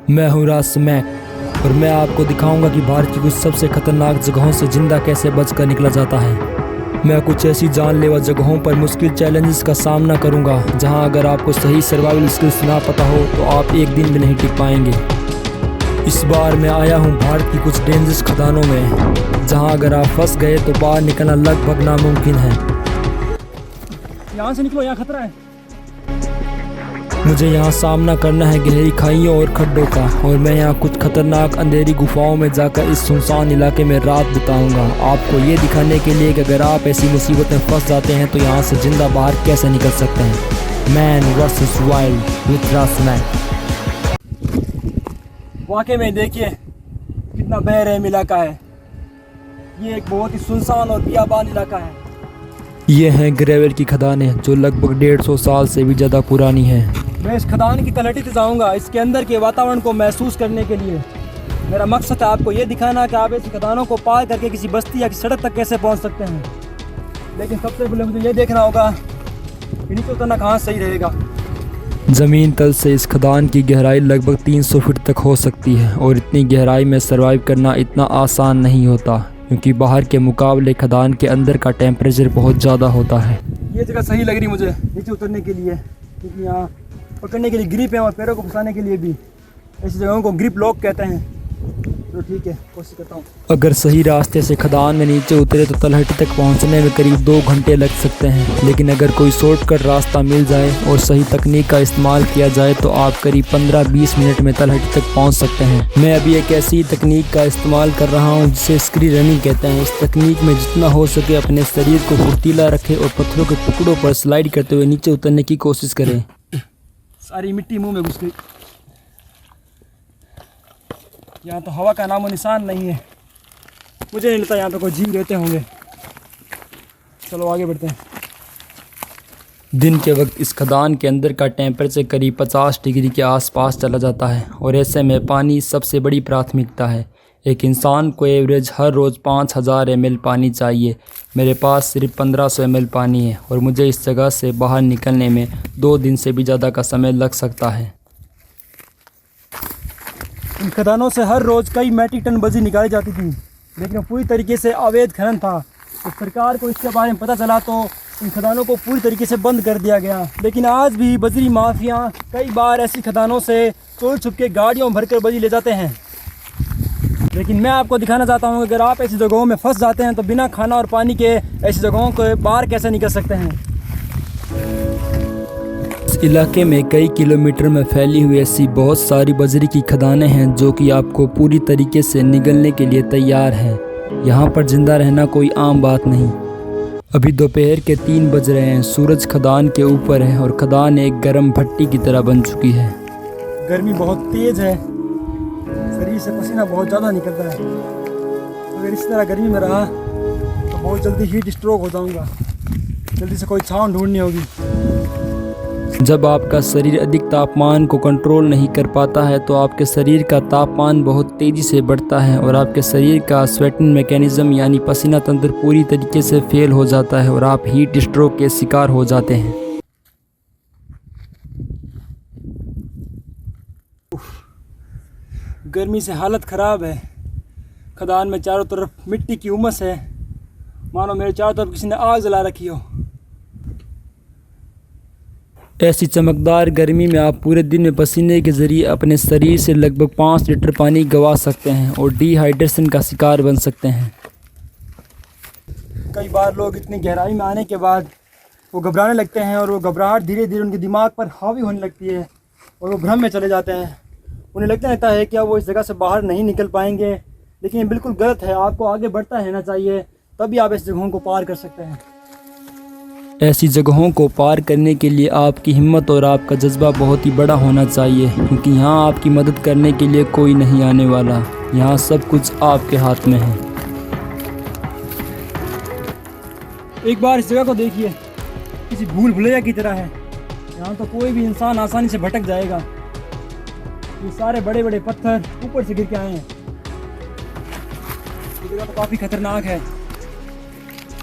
मैं हूँ रास्मैक और मैं आपको दिखाऊंगा कि भारत की कुछ सबसे खतरनाक जगहों से जिंदा कैसे बचकर निकला जाता है। मैं कुछ ऐसी जानलेवा जगहों पर मुश्किल चैलेंजेस का सामना करूंगा जहां अगर आपको सही सर्वाइवल स्किल्स ना पता हो तो आप एक दिन भी नहीं टिक पाएंगे। इस बार मैं आया हूं भारत की कुछ डेंजरस खदानों में जहां अगर आप फंस गए तो बाहर निकलना लगभग नामुमकिन है। यहाँ से निकलो, यहाँ खतरा है। मुझे यहाँ सामना करना है गहरी खाइयों और खड्डों का, और मैं यहाँ कुछ खतरनाक अंधेरी गुफाओं में जाकर इस सुनसान इलाके में रात बिताऊंगा, आपको ये दिखाने के लिए कि अगर आप ऐसी मुसीबत में फंस जाते हैं तो यहाँ से जिंदा बाहर कैसे निकल सकते हैं। मैन वर्सेस वाइल्ड विद रास्मैक। वाकई में देखिए कितना बेरहम इलाका है। ये एक बहुत ही सुनसान और बियाबान इलाका है। ये हैं ग्रेवल की खदानें जो लगभग 150 साल से भी ज़्यादा पुरानी हैं। मैं इस खदान की तलहटी से जाऊँगा इसके अंदर के वातावरण को महसूस करने के लिए। मेरा मकसद है आपको ये दिखाना कि आप इस खदानों को पार करके किसी बस्ती या किसी सड़क तक कैसे पहुँच सकते हैं। लेकिन सबसे पहले मुझे ये देखना होगा कि नीचे उतरना कहाँ सही रहेगा। ज़मीन तल से इस खदान की गहराई लगभग 300 फीट तक हो सकती है, और इतनी गहराई में सर्वाइव करना इतना आसान नहीं होता क्योंकि बाहर के मुकाबले खदान के अंदर का टेम्परेचर बहुत ज़्यादा होता है। ये जगह सही लग रही मुझे नीचे उतरने के लिए, क्योंकि यहाँ पकड़ने के लिए ग्रिप है और पैरों को फंसाने के लिए भी। ऐसी जगहों को ग्रिप लॉक कहते हैं। तो ठीक है, कोशिश करता हूँ। अगर सही रास्ते से खदान में नीचे उतरे तो तलहटी तक पहुंचने में करीब 2 घंटे लग सकते हैं, लेकिन अगर कोई शॉर्टकट रास्ता मिल जाए और सही तकनीक का इस्तेमाल किया जाए तो आप करीब 15-20 मिनट में तलहटी तक पहुंच सकते हैं। मैं अभी एक ऐसी तकनीक का इस्तेमाल कर रहा हूं जिसे स्क्री रनिंग कहते हैं। इस तकनीक में जितना हो सके अपने शरीर को फुर्तीला रखें और पत्थरों के टुकड़ों पर स्लाइड करते हुए नीचे उतरने की कोशिश करें। सारी मिट्टी मुंह में घुस गई। यहाँ तो हवा का नामो निशान नहीं है। मुझे नहीं लगता यहाँ पे कोई जीव रहते होंगे। चलो आगे बढ़ते हैं। दिन के वक्त इस खदान के अंदर का टेम्परेचर करीब 50 डिग्री के आसपास चला जाता है, और ऐसे में पानी सबसे बड़ी प्राथमिकता है। एक इंसान को एवरेज हर रोज़ 5000 ml पानी चाहिए। मेरे पास सिर्फ 1500 ml पानी है और मुझे इस जगह से बाहर निकलने में 2 दिन से भी ज़्यादा का समय लग सकता है। इन खदानों से हर रोज़ कई मैट्रिक टन बजरी निकाली जाती थी, लेकिन पूरी तरीके से अवैध खनन था। तो सरकार को इसके बारे में पता चला तो इन खदानों को पूरी तरीके से बंद कर दिया गया। लेकिन आज भी बजरी माफिया कई बार ऐसी खदानों से चोर छुप के गाड़ियों भरकर बजरी ले जाते हैं। लेकिन मैं आपको दिखाना चाहता हूँ कि अगर आप ऐसी जगहों में फंस जाते हैं तो बिना खाना और पानी के ऐसी जगहों को बाहर कैसे निकल सकते हैं। इस इलाके में कई किलोमीटर में फैली हुई ऐसी बहुत सारी बजरी की खदानें हैं जो कि आपको पूरी तरीके से निगलने के लिए तैयार हैं। यहाँ पर जिंदा रहना कोई आम बात नहीं। अभी दोपहर के 3 बज रहे हैं। सूरज खदान के ऊपर है और खदान एक गर्म भट्टी की तरह बन चुकी है। गर्मी बहुत तेज़ है, शरीर से पसीना बहुत ज़्यादा निकलता है। अगर इस तरह गर्मी में रहा तो बहुत जल्दी हीट स्ट्रोक हो जाऊँगा। जल्दी से कोई छांव ढूंढनी होगी। जब आपका शरीर अधिक तापमान को कंट्रोल नहीं कर पाता है तो आपके शरीर का तापमान बहुत तेज़ी से बढ़ता है और आपके शरीर का स्वेटिंग मैकेनिज्म यानी पसीना तंत्र पूरी तरीके से फेल हो जाता है और आप हीट स्ट्रोक के शिकार हो जाते हैं। गर्मी से हालत ख़राब है। खदान में चारों तरफ मिट्टी की उमस है, मानो मेरे चारों तरफ किसी ने आग जला रखी हो। ऐसी चमकदार गर्मी में आप पूरे दिन में पसीने के ज़रिए अपने शरीर से लगभग 5 लीटर पानी गंवा सकते हैं और डिहाइड्रेशन का शिकार बन सकते हैं। कई बार लोग इतनी गहराई में आने के बाद वो घबराने लगते हैं और वो घबराहट धीरे धीरे उनके दिमाग पर हावी होने लगती है और वो भ्रम में चले जाते हैं। उन्हें लगता रहता है कि अब वो इस जगह से बाहर नहीं निकल पाएंगे, लेकिन ये बिल्कुल गलत है। आपको आगे बढ़ता रहना चाहिए, तभी आप इस जगहों को पार कर सकते हैं। ऐसी जगहों को पार करने के लिए आपकी हिम्मत और आपका जज्बा बहुत ही बड़ा होना चाहिए, क्योंकि यहाँ आपकी मदद करने के लिए कोई नहीं आने वाला। यहाँ सब कुछ आपके हाथ में है। एक बार इस जगह को देखिए, किसी भूल भुलैया की तरह है। यहाँ तो कोई भी इंसान आसानी से भटक जाएगा। ये सारे बड़े बड़े पत्थर ऊपर से गिर के आए हैं। ये जगह तो काफ़ी खतरनाक है।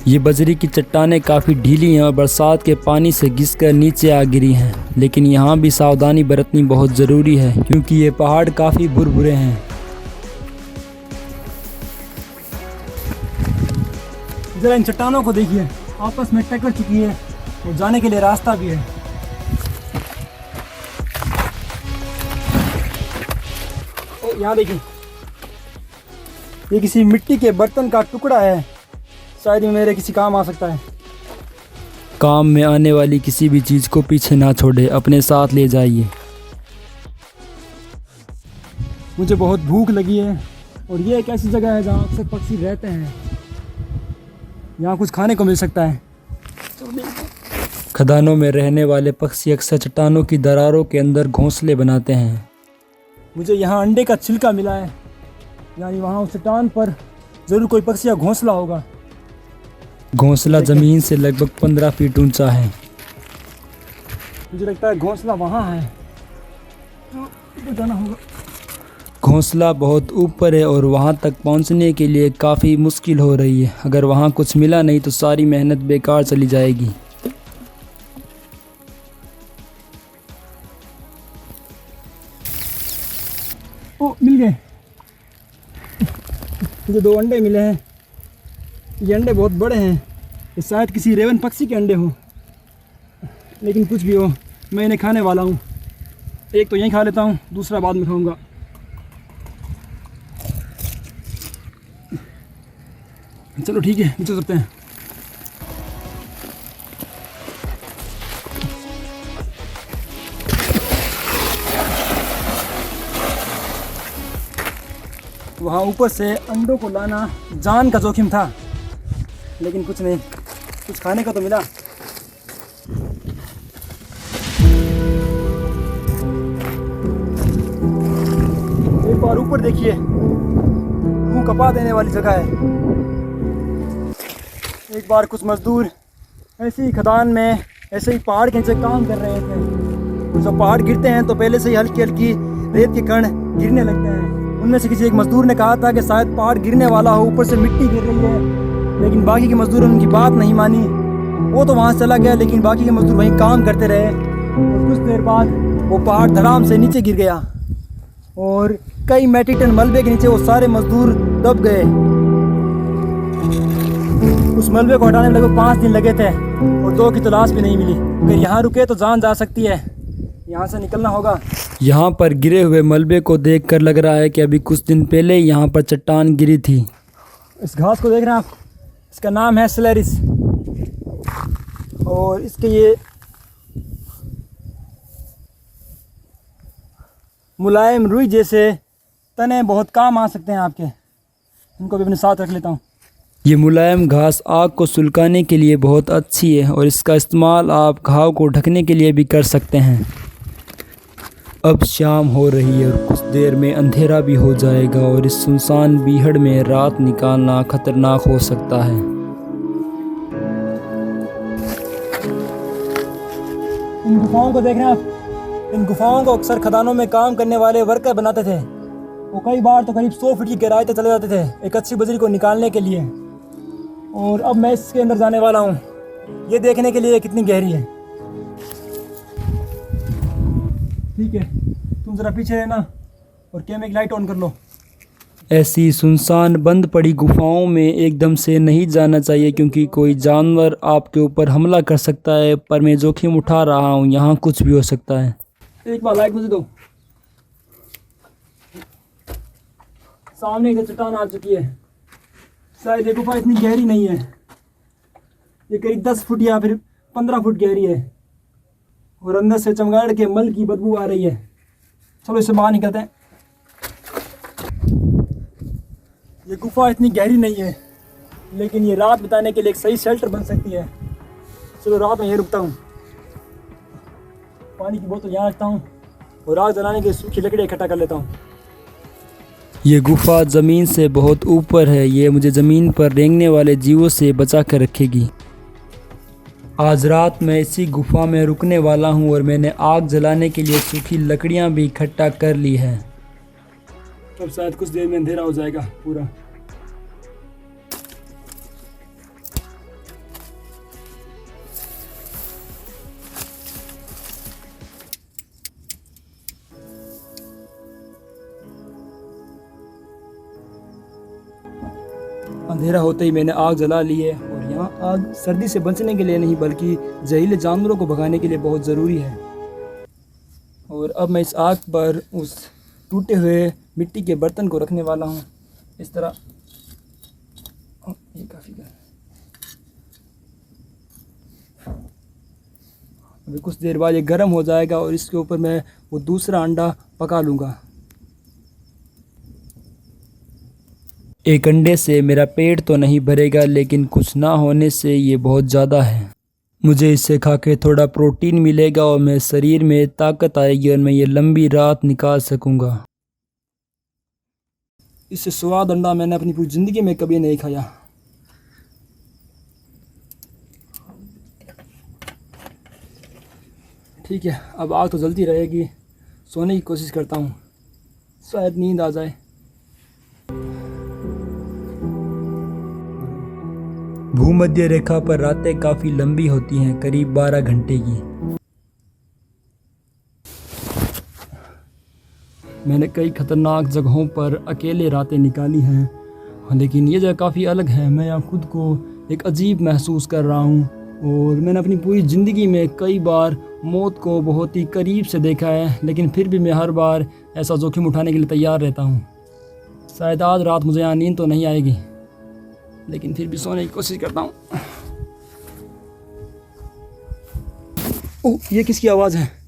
ये बजरी की चट्टानें काफ़ी ढीली हैं और बरसात के पानी से घिसकर नीचे आ गिरी हैं, लेकिन यहाँ भी सावधानी बरतनी बहुत ज़रूरी है क्योंकि ये पहाड़ काफ़ी भुरभुरे हैं। जरा इन चट्टानों को देखिए, आपस में टकरा चुकी है और जाने के लिए रास्ता भी है। यहाँ देखिए, ये किसी मिट्टी के बर्तन का टुकड़ा है, शायद ये मेरे किसी काम आ सकता है। काम में आने वाली किसी भी चीज़ को पीछे ना छोड़े, अपने साथ ले जाइए। मुझे बहुत भूख लगी है और ये एक ऐसी जगह है जहाँ अक्सर पक्षी रहते हैं, यहाँ कुछ खाने को मिल सकता है। खदानों में रहने वाले पक्षी अक्सर चट्टानों की दरारों के अंदर घोंसले बनाते हैं। मुझे यहाँ अंडे का छिलका मिला है, यानी वहाँ उस चट्टान पर ज़रूर कोई पक्षी का घोंसला होगा। घोंसला ज़मीन से लगभग 15 फीट ऊंचा है। मुझे लगता है घोंसला वहाँ है, तो जाना होगा। घोंसला बहुत ऊपर है और वहाँ तक पहुँचने के लिए काफ़ी मुश्किल हो रही है। अगर वहाँ कुछ मिला नहीं तो सारी मेहनत बेकार चली जाएगी। ओ, मिल गए। मुझे 2 अंडे मिले हैं। ये अंडे बहुत बड़े हैं, ये शायद किसी रेवन पक्षी के अंडे हों, लेकिन कुछ भी हो मैं इन्हें खाने वाला हूँ। एक तो यहीं खा लेता हूँ, दूसरा बाद में खाऊंगा। चलो ठीक है, नीचे चलते हैं। वहाँ ऊपर से अंडों को लाना जान का जोखिम था, लेकिन कुछ नहीं, कुछ खाने का तो मिला। एक बार ऊपर देखिए, मुंह कपा देने वाली जगह है। एक बार कुछ मजदूर ऐसे ही खदान में ऐसे ही पहाड़ के नीचे काम कर रहे थे, और जब पहाड़ गिरते हैं तो पहले से ही हल्की हल्की रेत के कण गिरने लगते हैं। उनमें से किसी एक मजदूर ने कहा था कि शायद पहाड़ गिरने वाला हो, ऊपर से मिट्टी गिर रही है, लेकिन बाकी के मजदूर उनकी बात नहीं मानी। वो तो वहाँ चला गया, लेकिन बाकी के मजदूर वहीं काम करते रहे और कुछ देर बाद वो पहाड़ धड़ाम से नीचे गिर गया और कई मेट्रिक टन मलबे के नीचे वो सारे मजदूर दब गए। उस मलबे को हटाने में लगभग 5 दिन लगे थे और 2 की तलाश भी नहीं मिली। अगर यहाँ रुके तो जान जा सकती है, यहाँ से निकलना होगा। यहाँ पर गिरे हुए मलबे को देखकर लग रहा है कि अभी कुछ दिन पहले यहाँ पर चट्टान गिरी थी। इस घास को देख रहे हैं आप, इसका नाम है स्लेरिस, और इसके ये मुलायम रुई जैसे तने बहुत काम आ सकते हैं आपके। इनको भी अपने साथ रख लेता हूँ। ये मुलायम घास आग को सुलगाने के लिए बहुत अच्छी है और इसका इस्तेमाल आप घाव को ढकने के लिए भी कर सकते हैं। अब शाम हो रही है और कुछ देर में अंधेरा भी हो जाएगा और इस सुनसान बीहड़ में रात निकालना खतरनाक हो सकता है। इन गुफाओं को देख रहे हैं आप, इन गुफाओं को अक्सर खदानों में काम करने वाले वर्कर बनाते थे। वो कई बार तो करीब 100 फीट की गहराई तक चले जाते थे एक अच्छी बजरी को निकालने के लिए। और अब मैं इसके अंदर जाने वाला हूँ, ये देखने के लिए कितनी गहरी है। ठीक है, तुम ज़रा पीछे रहना और कैमरे की लाइट ऑन कर लो। ऐसी सुनसान बंद पड़ी गुफाओं में एकदम से नहीं जाना चाहिए क्योंकि कोई जानवर आपके ऊपर हमला कर सकता है, पर मैं जोखिम उठा रहा हूँ, यहाँ कुछ भी हो सकता है। एक बार लाइट मुझे दो। सामने एक चट्टान आ चुकी है, शायद ये गुफा इतनी गहरी नहीं है, ये करीब 10 फुट या फिर 15 फुट गहरी है और अंदर से चमगादड़ के मल की बदबू आ रही है। चलो इसे बाहर निकलते हैं। ये गुफा इतनी गहरी नहीं है, लेकिन ये रात बिताने के लिए एक सही शेल्टर बन सकती है। चलो रात में यहीं रुकता हूँ, पानी की बोतल यहाँ रखता हूँ और आग जलाने के सूखी लकड़ी इकट्ठा कर लेता हूँ। ये गुफा ज़मीन से बहुत ऊपर है, ये मुझे ज़मीन पर रेंगने वाले जीवों से बचा कर रखेगी। आज रात मैं इसी गुफा में रुकने वाला हूँ और मैंने आग जलाने के लिए सूखी लकड़ियाँ भी इकट्ठा कर ली है। अब शायद कुछ देर में अंधेरा हो जाएगा पूरा। अंधेरा होते ही मैंने आग जला ली है और यहाँ आग सर्दी से बचने के लिए नहीं बल्कि जहरीले जानवरों को भगाने के लिए बहुत ज़रूरी है। और अब मैं इस आग पर उस टूटे हुए मिट्टी के बर्तन को रखने वाला हूँ इस तरह। ये काफ़ी अभी कुछ देर बाद ये गर्म हो जाएगा और इसके ऊपर मैं वो दूसरा अंडा पका लूँगा। एक अंडे से मेरा पेट तो नहीं भरेगा, लेकिन कुछ ना होने से ये बहुत ज़्यादा है। मुझे इससे खा के थोड़ा प्रोटीन मिलेगा और मेरे शरीर में ताकत आएगी और मैं ये लंबी रात निकाल सकूँगा। इससे स्वाद अंडा मैंने अपनी पूरी ज़िंदगी में कभी नहीं खाया। ठीक है, अब आग तो जलती रहेगी। सोने की कोशिश करता हूँ, शायद नींद आ जाए। भूमध्य रेखा पर रातें काफ़ी लंबी होती हैं, करीब 12 घंटे की। मैंने कई खतरनाक जगहों पर अकेले रातें निकाली हैं, लेकिन ये जगह काफ़ी अलग है। मैं यहाँ खुद को एक अजीब महसूस कर रहा हूँ और मैंने अपनी पूरी ज़िंदगी में कई बार मौत को बहुत ही करीब से देखा है, लेकिन फिर भी मैं हर बार ऐसा जोखिम उठाने के लिए तैयार रहता हूँ। शायद आज रात मुझे यहाँ नींद तो नहीं आएगी, लेकिन फिर भी सोने की कोशिश करता हूँ। ओह, ये किसकी आवाज़ है?